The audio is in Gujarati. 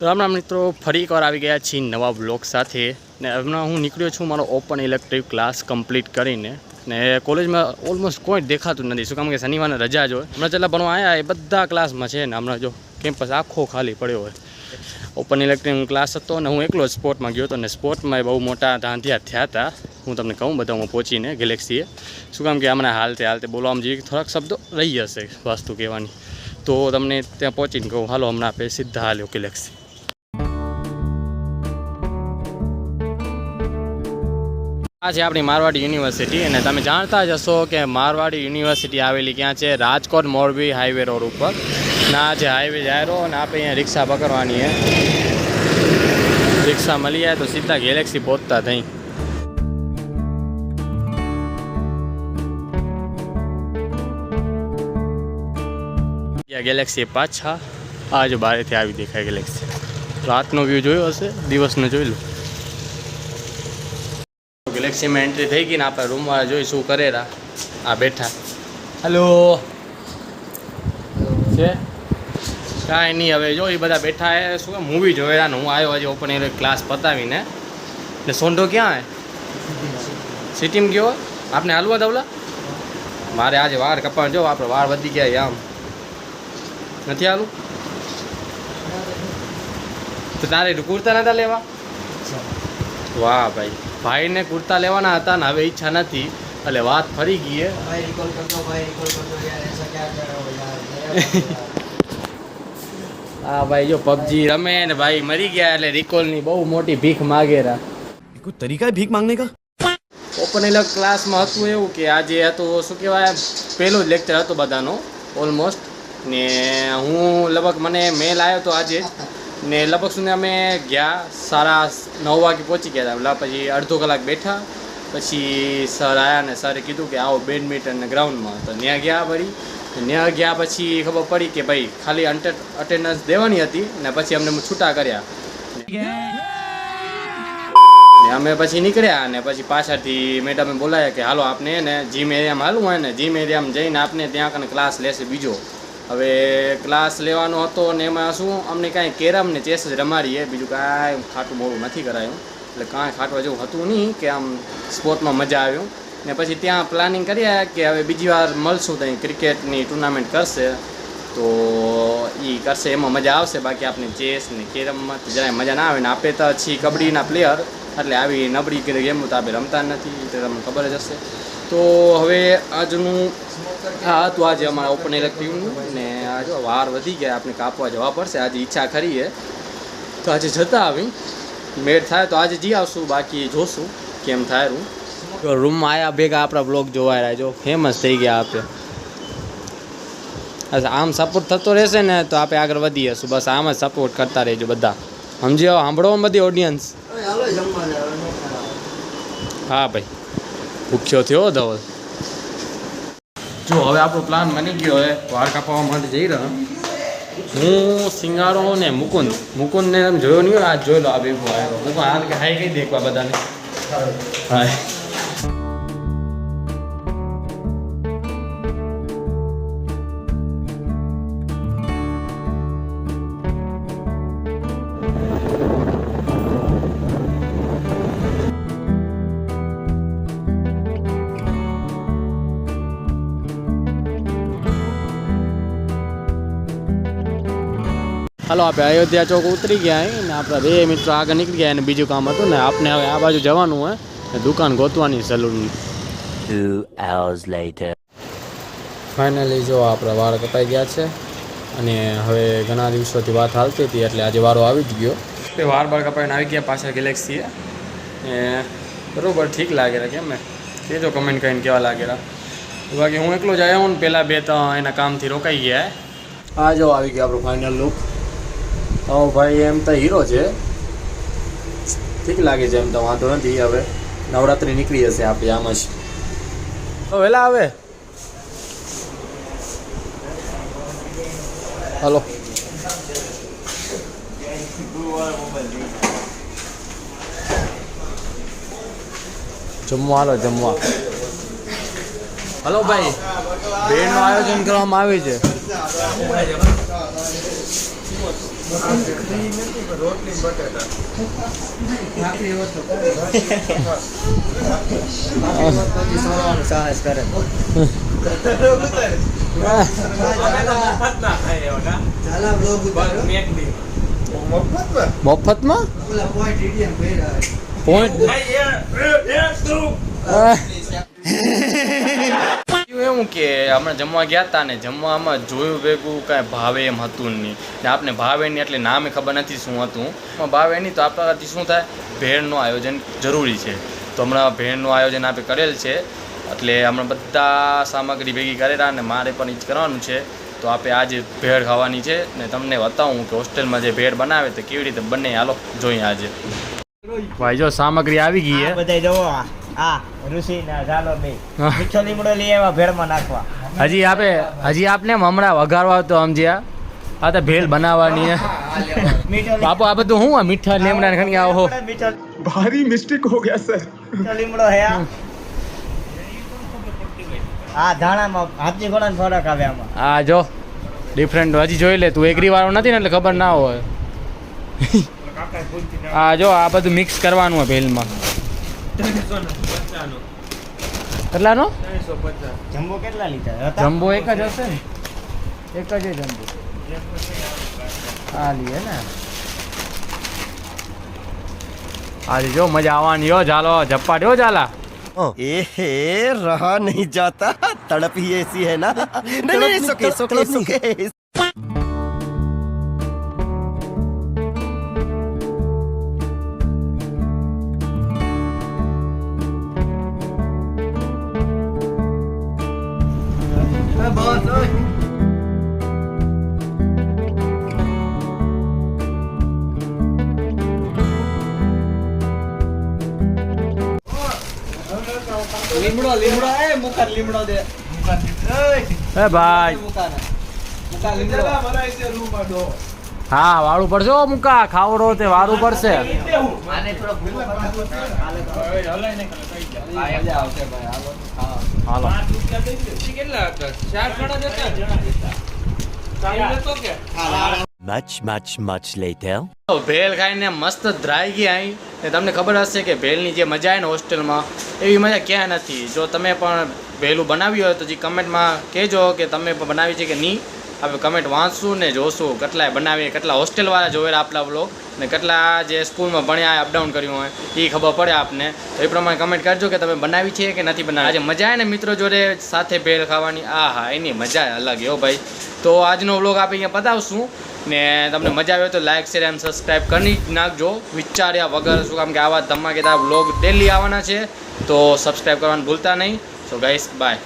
રામ રામ મિત્રો, ફરી એકવાર આવી ગયા છીએ નવા બ્લોગ સાથે ને હમણાં હું નીકળ્યો છું મારો ઓપન ઇલેક્ટ્રિક ક્લાસ કમ્પ્લીટ કરીને ને કોલેજમાં ઓલમોસ્ટ કોઈ દેખાતું નથી. શું કામ કે શનિવારની રજા જ હોય. હમણાં જેટલા ભણવા આવ્યા એ બધા ક્લાસમાં છે ને હમણાં જો કેમ્પસ આખો ખાલી પડ્યો હોય. ઓપન ઇલેક્ટ્રિક ક્લાસ હતો ને હું એકલો જ સ્પોર્ટમાં ગયો હતો ને સ્પોર્ટમાં બહુ મોટા ધાંધિયા થયા હતા. હું તમને કહું બધામાં પહોંચીને ગેલેક્સીએ. શું કામ કે હમણાં હાલતે બોલવામાં જેવી થોડાક શબ્દો રહી જશે વાસ્તુ કહેવાની, તો તમને ત્યાં પહોંચીને કહું હાલો હમણાં આપણે સીધા હાલ્યો ગેલેક્સી. આ છે આપણી મારવાડી યુનિવર્સિટી અને તમે જાણતા જ હશો કે મારવાડી યુનિવર્સિટી આવેલી ક્યાં છે? રાજકોટ મોરબી હાઈવે રોડ ઉપર. ના જે હાઈવે જાય રહ્યો અને આપણે અહીંયા રિક્ષા પકડવાની છે. રિક્ષા મળી જાય તો સીધા ગેલેક્સી પહોંચતા થઈ. ગેલેક્સી પાછા આ જો બહારથી આવી દેખાય ગેલેક્સી. રાતનો વ્યૂ જોયો હશે, દિવસનો જોઈ લો. ગેલેક્સીમાં એન્ટ્રી થઈ ગઈ ને આપણે રૂમવાળા જોઈ શું કરેરા. આ બેઠા. હલો છે કાંઈ નહીં. હવે જો એ બધા બેઠા એ શું મૂવી જોયેલા ને હું આવ્યો હજી ઓપન એર ક્લાસ પતાવીને. ને સોંઢો ક્યાં હે? સિટીમાં ગયો આપણે હાલવા દવલા. મારે આજે વાળ કપાણ જો આપણે વાળ વધી ગયા આમ નથી હાલું. તો તારે કુર્તા નતા લેવા? વાહ ભાઈ, ભાઈને કુર્તા લેવાના હતા ને હવે ઈચ્છા નથી એટલે વાત ફરી ગઈ. હા ભાઈ જો પબજી રમે ને ભાઈ મરી ગયા એટલે રિકોલની બહુ મોટી ભીખ માગેરા. કોઈ તરીકા હે ભીખ માંગને કા? ઓપન ઇલેક્ટ ક્લાસમાં હતું એવું કે આજે હતું શું કહેવાય પહેલો જ લેક્ચર હતો બધાનો ઓલમોસ્ટ. ને હું લગભગ મને મેલ આવ્યો હતો આજે ને લગભગ સુધી અમે ગયા 9:30 વાગે પહોંચી ગયા હતા. પછી અડધો કલાક બેઠા પછી સર આવ્યા ને સરે કીધું કે આવો બેડમિન્ટન ગ્રાઉન્ડમાં. તો ત્યાં ગયા ફરી. ત્યાં ગયા પછી ખબર પડી કે ભાઈ ખાલી અટેન્ડન્સ દેવાની હતી ને પછી અમને છૂટા કર્યા. ને અમે પછી નીકળ્યા ને પછી પાછળથી મેડમે બોલાયા કે હાલો આપને ને જીમ એરિયામાં હાલવું હોય ને જીમ એરિયામાં જઈને આપને ત્યાં કને ક્લાસ લેશે બીજો. હવે ક્લાસ લેવાનો હતો ને એમાં શું અમને કાંઈ કેરમ ને ચેસ જ રમાડીએ, બીજું કાંઈ ખાટું મોડું નથી કરાયું. એટલે કાંઈ ખાટવા જેવું હતું નહીં કે આમ સ્પોર્ટમાં મજા આવ્યું. ને પછી ત્યાં પ્લાનિંગ કર્યા કે હવે બીજી વાર મળશું ત્યાં ક્રિકેટની ટુર્નામેન્ટ કરશે તો એ કરશે એમાં મજા આવશે. બાકી આપણે ચેસ ને કેરમમાં તો જરાય મજા ના આવે ને આપણે તો છીએ કબડ્ડીના પ્લેયર એટલે આવી નબળી ગેમ તો આપણે રમતા નથી, તો તમને ખબર જ હશે. તો હવે આજનું હા હતું આજે અમારા ઓપન ઇલેક્ટિવનું ને આ જો વાર વધી ગયા આપણે કાપવા જવા પડશે. આજે ઈચ્છા ખરી તો આજે જતા આવી મેળ થાય તો આજે જી આવશું, બાકી જોશું કેમ થાય. રૂમમાં આવ્યા ભેગા આપણા બ્લોગ જોવા રહ્યા જો ફેમસ થઈ ગયા આપણે. આમ સપોર્ટ થતો રહેશે ને તો આપણે આગળ વધી જશું. બસ આમ જ સપોર્ટ કરતા રહેજો બધા. સમજ્યો? સાંભળો બધી ઓડિયન્સ. હા ભાઈ ભૂખ્યો થયો ધવલ. જો હવે આપણો પ્લાન બની ગયો હવે વાળ કાપવા માટે જઈ રહ્યો હું. સિંગારો ને મુકુંદને તમે જોયો નહીં હોય આજ જોઈ લો. આ ભેગો આવ્યો મુકુંદ હાલ કે હાઈ કઈ દેખવા બધાને. હાય હાલો આપણે અયોધ્યા ચોક ઉતરી ગયા ને આપણા બે મિત્રો આગળ નીકળી ગયા અને બીજું કામ હતું ને આપણે હવે આ બાજુ જવાનું હોય દુકાન ગોતવાની સલૂનની. 2 hours later. ફાઇનલી જો આપણા વાળ કપાઈ ગયા છે અને હવે ઘણા દિવસોથી વાત હાલતી હતી એટલે આજે વારો આવી જ ગયો. તે વાળ કપાઈને આવી ગયા પાછા ગેલેક્સીએ એ બરાબર ઠીક લાગેલા. કેમ ને કહેજો કમેન્ટ કરીને કેવા લાગેલા. બાકી હું એકલો જ આવ્યો ને પહેલાં 2-3 એના કામથી રોકાઈ ગયા. આ જો આવી ગયા આપણો ફાઇનલ લુક. હા ભાઈ એમ તો હીરો છે, ઠીક લાગે છે એમ તો વાંધો નથી. હવે નવરાત્રિ નીકળી જશે આપણે આમ જ. તો વહેલા આવે હલો જમવા. હાલો જમવા. હલો ભાઈ, ભેળનું આયોજન કરવામાં આવ્યું છે. સાહસ કરે મફતમાં પોઈન્ટ એવું કે હમણાં જમવા ગયા હતા ને જમવામાં જોયું ભેગું કાંઈ ભાવે એમ હતું નહીં ને આપણે ભાવે નહીં એટલે નામે ખબર નથી શું હતું ભાવે નહીં તો આપણાથી શું થાય ભેળનું આયોજન જરૂરી છે તો હમણાં ભેળનું આયોજન આપણે કરેલ છે એટલે હમણાં બધા સામગ્રી ભેગી કરેલા અને મારે પણ એ જ કરવાનું છે તો આપણે આજે ભેળ ખાવાની છે ને તમને બતાવું કે હોસ્ટેલમાં જે ભેળ બનાવે તો કેવી રીતે બને હાલો જોઈએ આજે ભાઈ જો સામગ્રી આવી ગઈ છે બધા જોવો આ ઋષિ ના ઝાલો બે મીઠો લીમડો લઈ આવ્યા ભેળમાં નાખવા હજી આપને હમણાં વઘારવા તો સમજ્યા આ તો ભેળ બનાવવાની છે મીઠો બાપુ આ બધું હું આ મીઠા લીમડા ને ખણી આવો મીઠો भारी मिस्टेक हो गया सर મીઠો લીમડો હે આ ધાણામાં હાથી ઘોડાનો ફરક આવે આમાં આ જો ડિફરન્ટ હજી જોઈ લે તું એગ્રી વાળો નથી ને એટલે ખબર ના હોય આ જો આ બધું મિક્સ કરવાનું હોય ભેલમાં કેટલાનો જમ્બો કેટલા લીધા હતા જમ્બો એક જ હશે ને એક જ જમ્બો આ લીએ ને આજે જો મજા આવવાની હો ચાલો ઝપ્પાટ હો ચાલા एहे रहा नहीं जाता तड़प ही ऐसी है ना नहीं सुके લીમડો એ મુકા લીમડો દે હે ભાઈ મુકા લીમડો હા વાળું પડશે હો મુકા ખાવડો તે વાળું પડશે આને થોડો ભૂલો મજા આવશે ભાઈ હાલો હાલો Much later. ભેલ ખાઈને મસ્ત ધ્રાઈ ગયા અહીં ને તમને ખબર હશે કે ભેલની જે મજા આવે ને હોસ્ટેલમાં એવી મજા ક્યાં નથી જો તમે પણ ભેલું બનાવ્યું હોય તો જે કમેન્ટમાં કહેજો કે તમે પણ બનાવી છે કે નહીં આપણે કમેન્ટ વાંચશું ને જોશું કેટલાય બનાવીએ કેટલા હોસ્ટેલવાળા જોયેલા આપણા બ્લોગ ને કેટલા જે સ્કૂલમાં ભણ્યા અપડાઉન કર્યું હોય એ ખબર પડે આપને તો એ પ્રમાણે કમેન્ટ કરજો કે તમે બનાવી છે કે નથી બનાવી આજે મજા આવે ને મિત્રો જોડે સાથે ભેલ ખાવાની આ હા એની મજા અલગ હો ભાઈ તો આજનો વ્લોગ આપણે અહીંયા પતાવશું ને તમને મજા આવે તો લાઈક શેર એન્ડ સબસ્ક્રાઈબ કરી નાખજો વિચાર્યા વગર શું કામ કે આવા ધમાકેદાર વ્લોગ ડેલી આવવાના છે તો સબસ્ક્રાઈબ કરવાનું ભૂલતા નહીં સો ગાઈસ બાય